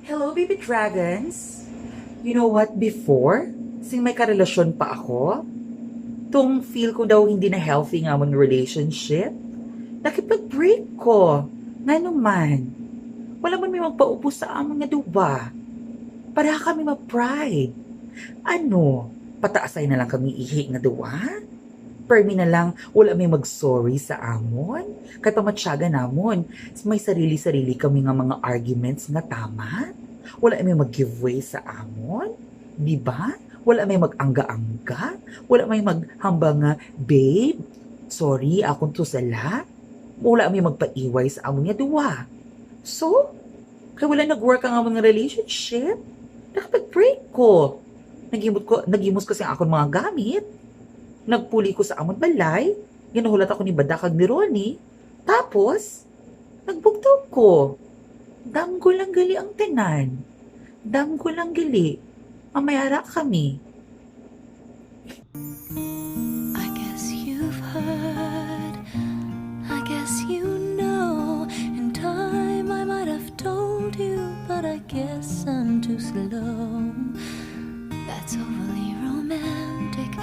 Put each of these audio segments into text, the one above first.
Hello, baby dragons! You know what, before, sing may karelasyon pa ako, tung feel ko daw hindi na healthy nga mong relationship, nakipag-break ko. Nga naman, wala man may magpaupo sa among nga duwa. Para kami ma-pride. Ano, pataasay na lang kami ihi nga duwa? Permi na lang, wala may mag-sorry sa amon. Kay pamatsyaga namon, may sarili-sarili kami nga mga arguments nga tama. Wala may mag-give way sa amon. Di ba? Wala may mag-angga-angga. Wala may maghamba nga, babe, sorry, akong to sala. Wala may magpaiway sa amon nga duwa. So, kaya wala nag-work ang amon nga relationship. Nakapag-break ko. Nagimos ko sa akong mga gamit. Nagpuli ko sa amon balay, ginuhulat ako ni Badakag ni Ronnie, tapos, nagbugtog ko. Damgo lang gali ang tenan. Damgo lang gali. Mamayara kami. I guess you've heard, I guess you know. In time I might have told you, but I guess I'm too slow. That's overly romantic,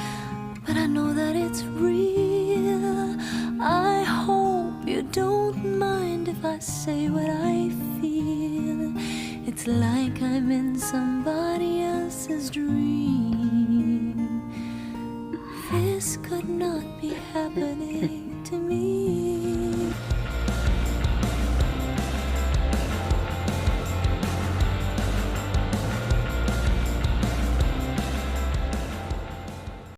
but I know that it's real. I hope you don't mind if I say what I feel. It's like I'm in somebody else's dream. This could not be happening to me.